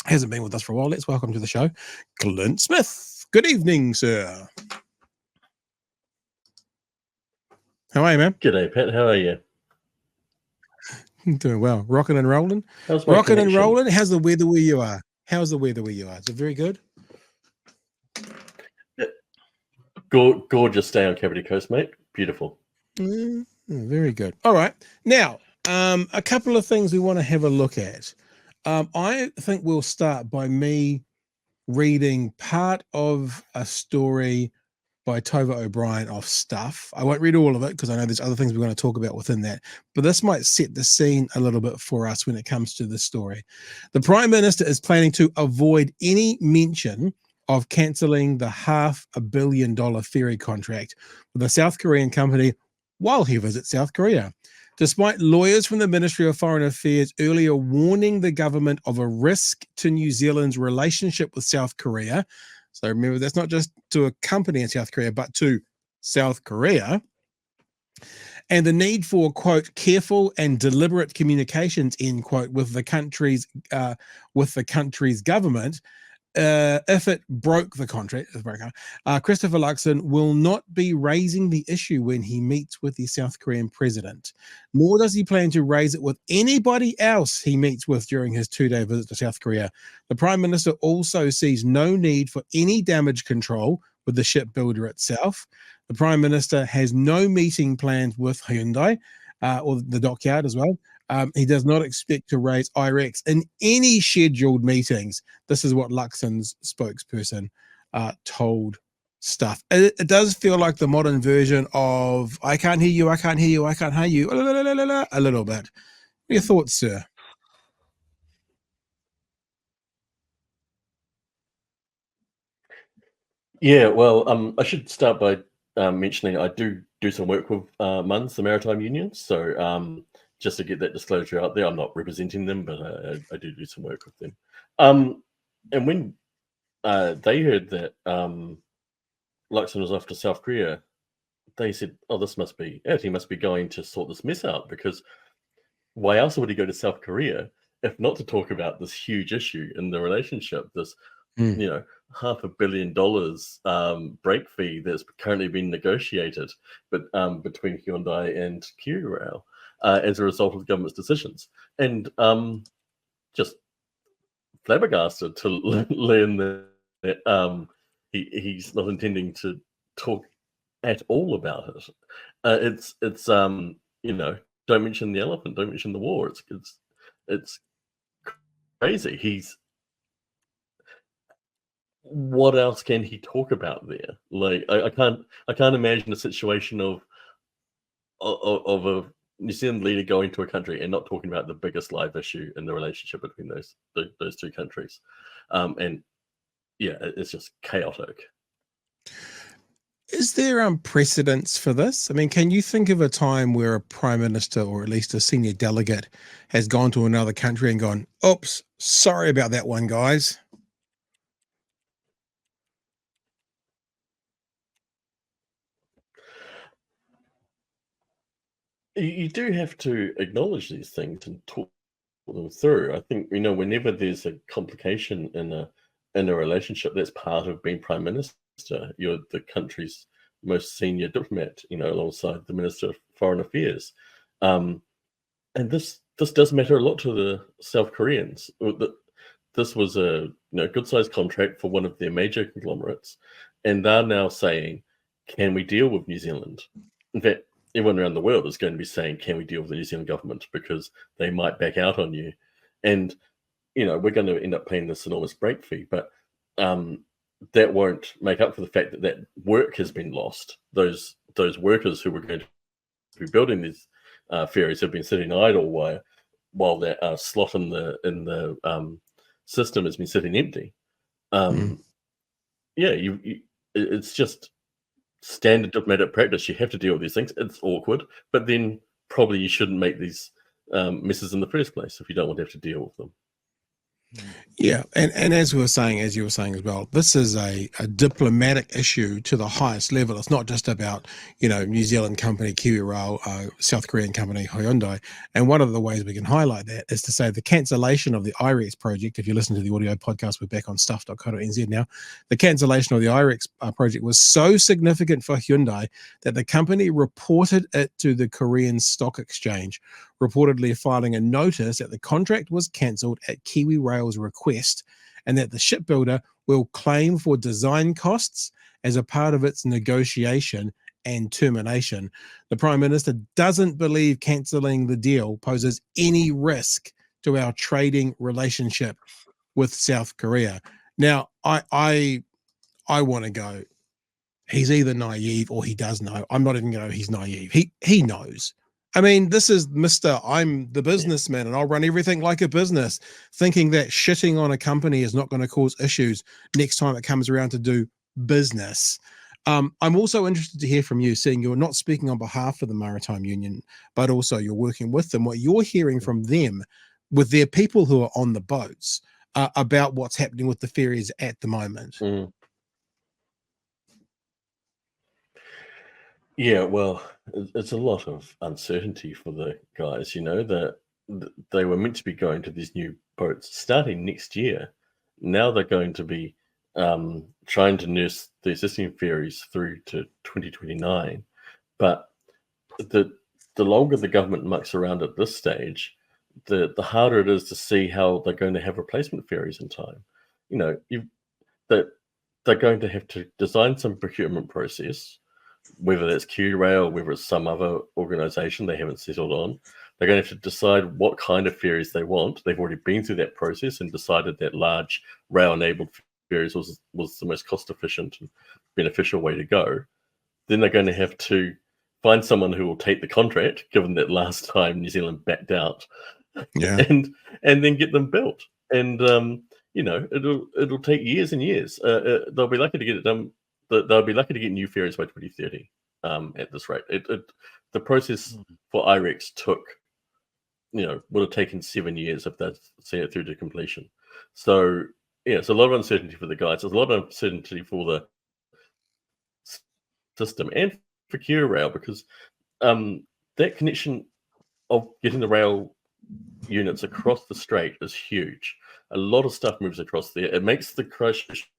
hasn't been with us for a while. Let's welcome to the show, Clint Smith. Good evening, sir. How are you, man? G'day, Pat. How are you? Doing well. Rocking and rolling. How's my Rocking and connection? rolling. How's the weather where you are? How's the weather where you are? Is it very good? Gorgeous day on Cavity Coast, mate. Beautiful. Very good. All right. Now, a couple of things we want to have a look at. I think we'll start by me reading part of a story by Tova O'Brien of Stuff. I won't read all of it because I know there's other things we're going to talk about within that, but this might set the scene a little bit for us when it comes to this story. The Prime Minister is planning to avoid any mention of cancelling the $500 million ferry contract with a South Korean company while he visits South Korea. Despite lawyers from the Ministry of Foreign Affairs earlier warning the government of a risk to New Zealand's relationship with South Korea. So remember, that's not just to a company in South Korea, but to South Korea. And the need for, quote, careful and deliberate communications, end quote, with the country's government. If it broke the contract, Christopher Luxon will not be raising the issue when he meets with the South Korean president, nor does he plan to raise it with anybody else he meets with during his 2-day visit to South Korea. The Prime Minister also sees no need for any damage control with the shipbuilder itself. The Prime Minister has no meeting planned with Hyundai or the dockyard as well. He does not expect to raise IREX in any scheduled meetings. This is what Luxon's spokesperson told Stuff. It does feel like the modern version of I can't hear you, I can't hear you, I can't hear you, a little bit. What are your thoughts, sir? Yeah, well, I should start by mentioning I do some work with MUNS, the Maritime Union. So just to get that disclosure out there, I'm not representing them, but I do some work with them. And when they heard that Luxon was off to South Korea, they said, "Oh, this must be it. He must be going to sort this mess out, because why else would he go to South Korea if not to talk about this huge issue in the relationship? This, $500 million break fee that's currently being negotiated, but between Hyundai and Kiwi as a result of the government's decisions." And just flabbergasted to learn that he's not intending to talk at all about it. It's don't mention the elephant, don't mention the war. It's crazy. What else can he talk about there? Like I can't imagine a situation of a New Zealand leader going to a country and not talking about the biggest live issue in the relationship between those two countries. And yeah, it's just chaotic. Is there precedence for this? I mean, can you think of a time where a prime minister or at least a senior delegate has gone to another country and gone, oops, sorry about that one, guys? You do have to acknowledge these things and talk them through. I think, whenever there's a complication in a relationship, that's part of being prime minister. You're the country's most senior diplomat, alongside the Minister of Foreign Affairs. And this does matter a lot to the South Koreans. This was a good-sized contract for one of their major conglomerates, and they're now saying, can we deal with New Zealand? In fact, everyone around the world is going to be saying, can we deal with the New Zealand government, because they might back out on you. And, we're going to end up paying this enormous break fee, but that won't make up for the fact that work has been lost. Those workers who were going to be building these ferries have been sitting idle while that slot in the system has been sitting empty. Yeah, it's just standard diplomatic practice. You have to deal with these things. It's awkward, but then probably you shouldn't make these messes in the first place if you don't want to have to deal with them. Yeah, and as you were saying as well, this is a diplomatic issue to the highest level. It's not just about, New Zealand company Kiwi Rail, South Korean company Hyundai. And one of the ways we can highlight that is to say the cancellation of the IREX project. If you listen to the audio podcast, we're back on stuff.co.nz now. The cancellation of the IREX project was so significant for Hyundai that the company reported it to the Korean Stock Exchange, reportedly filing a notice that the contract was cancelled at Kiwi Rail's request and that the shipbuilder will claim for design costs as a part of its negotiation and termination. The Prime Minister doesn't believe cancelling the deal poses any risk to our trading relationship with South Korea. Now, I want to go, he's either naive or he does know. I'm not even going to go, he's naive. He knows. I mean, this is Mr. I'm the businessman and I'll run everything like a business, thinking that shitting on a company is not going to cause issues next time it comes around to do business. I'm also interested to hear from you, seeing you're not speaking on behalf of the Maritime Union, but also you're working with them, what you're hearing from them with their people who are on the boats about what's happening with the ferries at the moment. Yeah, well, it's a lot of uncertainty for the guys, that they were meant to be going to these new boats starting next year. Now they're going to be trying to nurse the existing ferries through to 2029. But the longer the government mucks around at this stage, the harder it is to see how they're going to have replacement ferries in time. That they're going to have to design some procurement process, whether that's Q-Rail, whether it's some other organisation they haven't settled on. They're going to have to decide what kind of ferries they want. They've already been through that process and decided that large rail-enabled ferries was the most cost-efficient and beneficial way to go. Then they're going to have to find someone who will take the contract, given that last time New Zealand backed out, and then get them built. And it'll take years and years. They'll be lucky to get it done. They'll be lucky to get new ferries by 2030. At this rate, the process for IREX would have taken 7 years if they'd seen it through to completion. So it's a lot of uncertainty for the guys. There's a lot of uncertainty for the system and for Q-Rail, because that connection of getting the rail units across the strait is huge. A lot of stuff moves across there. It makes the Christchurch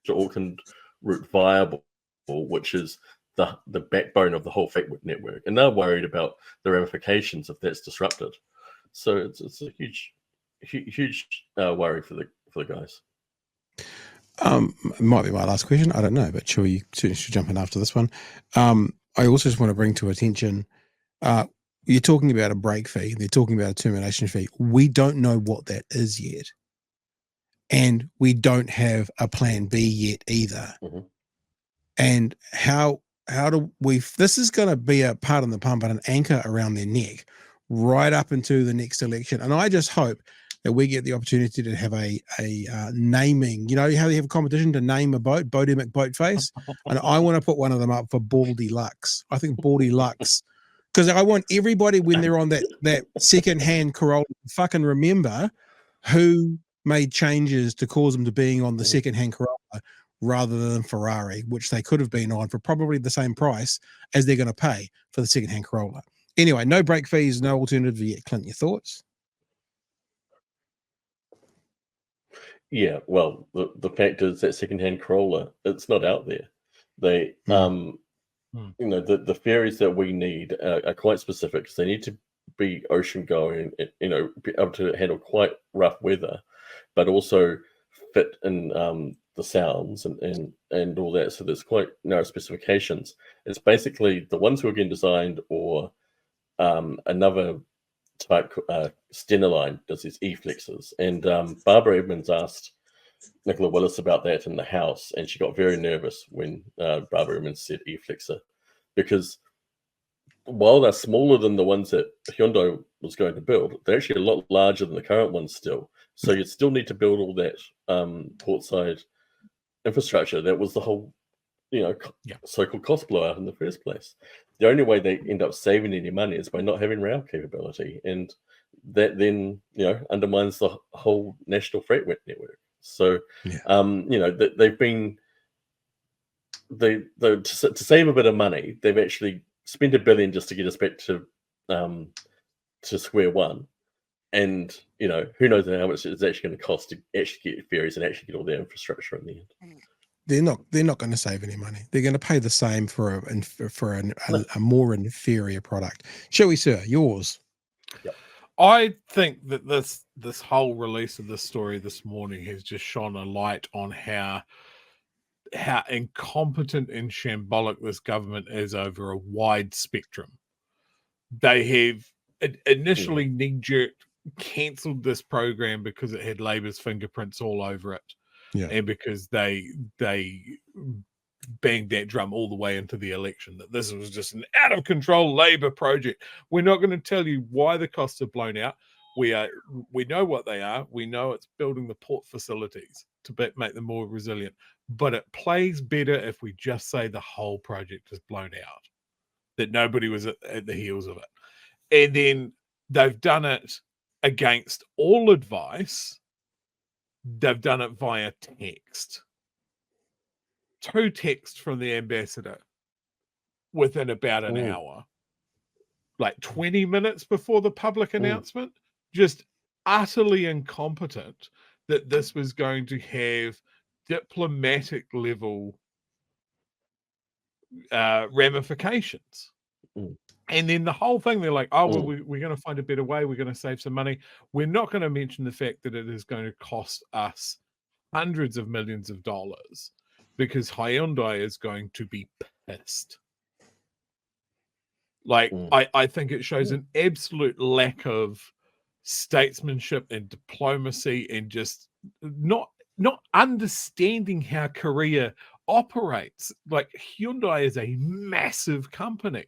to Auckland route viable, which is the backbone of the whole freight network, and they're worried about the ramifications if that's disrupted. So it's a huge worry for the guys. It might be my last question. I don't know, but sure, you should jump in after this one. I also just want to bring to attention, you're talking about a break fee. They're talking about a termination fee. We don't know what that is yet. And we don't have a plan B yet either. Mm-hmm. And how do we, this is going to be a part of the pump and an anchor around their neck right up into the next election. And I just hope that we get the opportunity to have a naming, how they have a competition to name a boat, Bodie McBoatface. And I want to put one of them up for Baldy Lux. I think Baldy Lux, because I want everybody when they're on that second-hand Corolla to fucking remember who made changes to cause them to being on the second-hand Corolla rather than Ferrari, which they could have been on for probably the same price as they're going to pay for the second-hand Corolla. Anyway, no break fees, no alternative yet. Clint, your thoughts? Yeah, well, the fact is that second-hand Corolla, it's not out there. They, the ferries that we need are quite specific, because they need to be ocean going, be able to handle quite rough weather, but also fit in the sounds and all that. So there's quite narrow specifications. It's basically the ones who are getting designed, or another type, Steneline does these E-flexes. And Barbara Edmonds asked Nicola Willis about that in the House, and she got very nervous when Barbara Edmonds said E-flexer, because while they're smaller than the ones that Hyundai was going to build, they're actually a lot larger than the current ones still. So you'd still need to build all that portside infrastructure. That was the whole, so-called cost blowout in the first place. The only way they end up saving any money is by not having rail capability. And that then undermines the whole national freight network. So they've been to save a bit of money, they've actually spent $1 billion just to get us back to square one. And who knows how much it's actually going to cost to actually get ferries and actually get all their infrastructure in the end. They're not going to save any money. They're going to pay the same for a more inferior product. Shall we, sir? Yours. Yep. I think that this whole release of this story this morning has just shone a light on how incompetent and shambolic this government is over a wide spectrum. They have initially knee-jerked cancelled this program because it had Labour's fingerprints all over it. Yeah. And because they banged that drum all the way into the election, that this was just an out-of-control Labour project. We're not going to tell you why the costs are blown out. We know what they are. We know it's building the port facilities to make them more resilient. But it plays better if we just say the whole project is blown out, that nobody was at the heels of it. And then they've done it against all advice. They've done it via text. 2 texts from the ambassador within about an hour, like 20 minutes before the public announcement. Just utterly incompetent that this was going to have diplomatic level ramifications. And then the whole thing, they're like, oh, well, we're going to find a better way. We're going to save some money. We're not going to mention the fact that it is going to cost us hundreds of millions of dollars because Hyundai is going to be pissed. Like, I think it shows an absolute lack of statesmanship and diplomacy and just not understanding how Korea operates. Like, Hyundai is a massive company.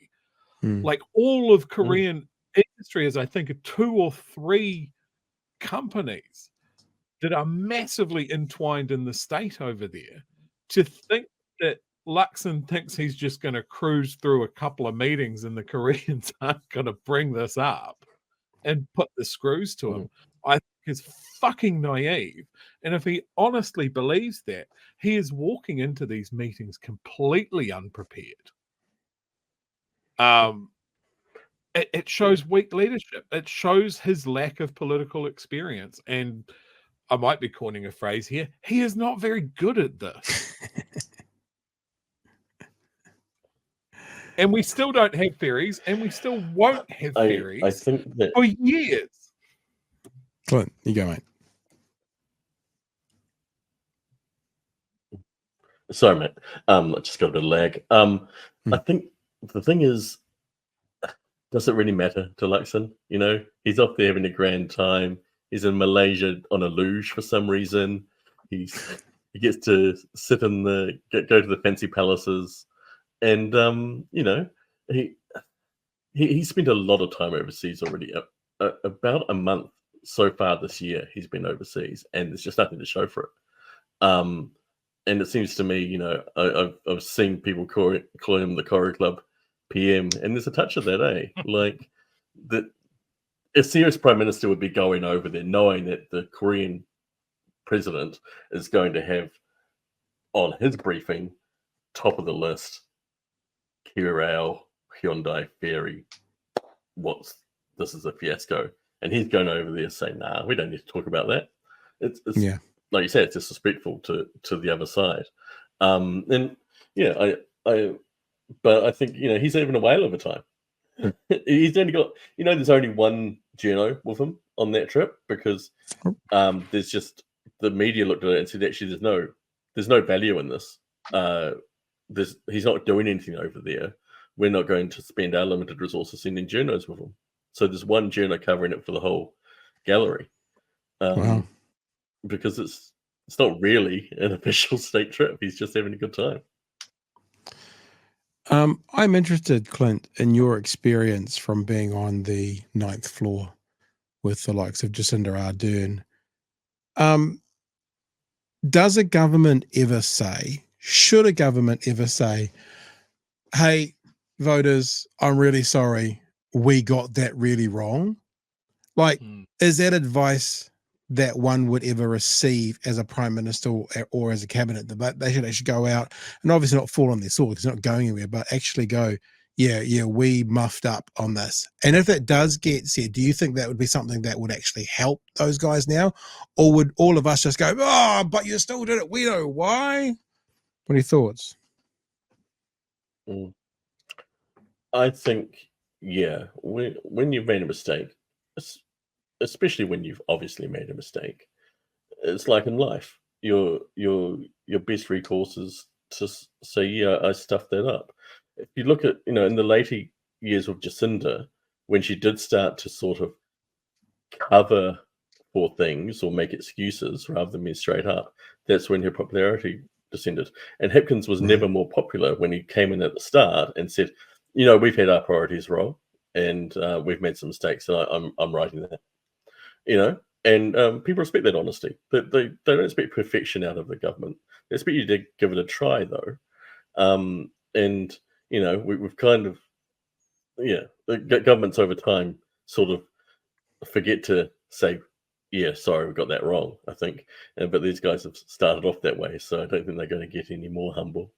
Like, all of Korean industry is, I think, 2 or 3 companies that are massively entwined in the state over there. To think that Luxon thinks he's just going to cruise through a couple of meetings and the Koreans aren't going to bring this up and put the screws to him, I think is fucking naive. And if he honestly believes that, he is walking into these meetings completely unprepared. It shows weak leadership. It shows his lack of political experience. And I might be coining a phrase here. He is not very good at this. And we still don't have ferries, and we still won't have ferries I think that for years. Clint, you go, mate. Sorry, mate. I just got a bit of lag. I think the thing is, does it really matter to Luxon? He's off there having a grand time. He's in Malaysia on a luge for some reason. He gets to sit in go to the fancy palaces, and he spent a lot of time overseas already. About a month so far this year, he's been overseas, and there's just nothing to show for it. And it seems to me, I've seen people call him the Corrie Club PM, and there's a touch of that, eh? Like that. A serious prime minister would be going over there knowing that the Korean president is going to have on his briefing, top of the list, Kirao, Hyundai, Ferry. This is a fiasco. And he's going over there saying, nah, we don't need to talk about that. It's like you said, it's disrespectful to the other side. But I think, he's having a whale of a time. He's only got, there's only one journo with him on that trip because there's just the media looked at it and said actually there's no value in this. He's not doing anything over there. We're not going to spend our limited resources sending journos with him. So there's one journo covering it for the whole gallery. Wow. Because it's not really an official state trip. He's just having a good time. I'm interested, Clint, in your experience from being on the 9th floor with the likes of Jacinda Ardern. Should a government ever say, hey, voters, I'm really sorry, we got that really wrong? Like, is that advice that one would ever receive as a prime minister or as a cabinet? They should actually go out and obviously not fall on their sword because it's not going anywhere, but actually go, yeah, we muffed up on this. And if that does get said, do you think that would be something that would actually help those guys now? Or would all of us just go, oh, but you still did it. We know why. What are your thoughts? I think, yeah, when you've made a mistake, especially when you've obviously made a mistake, it's like in life. Your best recourse is to say, yeah, I stuffed that up. If you look at, in the later years of Jacinda, when she did start to sort of cover for things or make excuses rather than be straight up, that's when her popularity descended. And Hipkins was never more popular when he came in at the start and said, we've had our priorities wrong and we've made some mistakes, and I'm writing that. And people respect that honesty. They don't expect perfection out of the government. They expect you to give it a try, though. And we've kind of, the governments over time sort of forget to say, yeah, sorry, we got that wrong, I think. But these guys have started off that way, so I don't think they're going to get any more humble.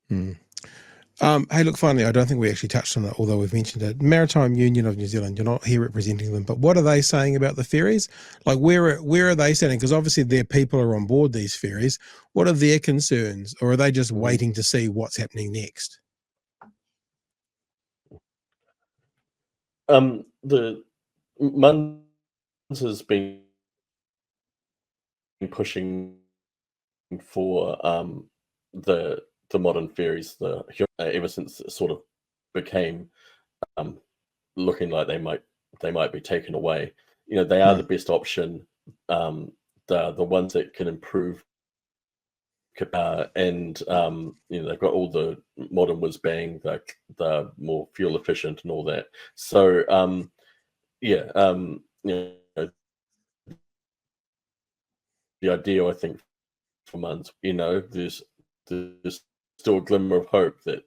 Hey, look, finally, I don't think we actually touched on it, although we've mentioned it. Maritime Union of New Zealand, you're not here representing them, but what are they saying about the ferries? Like, where are they standing? Because obviously their people are on board these ferries. What are their concerns? Or are they just waiting to see what's happening next? The Muns has been pushing for the modern ferries ever since it sort of became looking like they might be taken away. They are the best option. The ones that can improve, and they've got all the modern whiz bang, the more fuel efficient and all that. So the idea, I think, for months, there's still a glimmer of hope that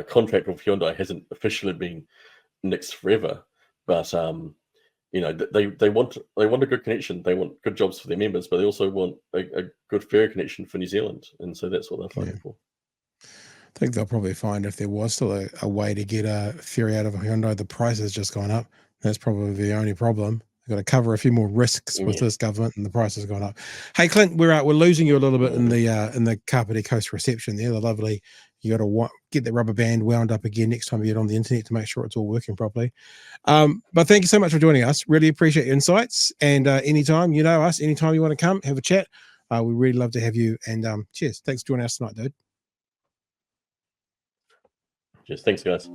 contract with Hyundai hasn't officially been nixed forever, but they want a good connection. They want good jobs for their members, but they also want a good ferry connection for New Zealand, and so that's what they're fighting for. I think they'll probably find if there was still a way to get a ferry out of Hyundai, the price has just gone up. That's probably the only problem. They've got to cover a few more risks with this government, and the price has gone up. Hey, Clint, we're losing you a little bit in the Kapiti Coast reception there. The lovely, you got to get the rubber band wound up again next time you get on the internet to make sure it's all working properly. But thank you so much for joining us. Really appreciate your insights. And anytime, anytime you want to come, have a chat. We really love to have you. And cheers. Thanks for joining us tonight, dude. Cheers. Thanks, guys.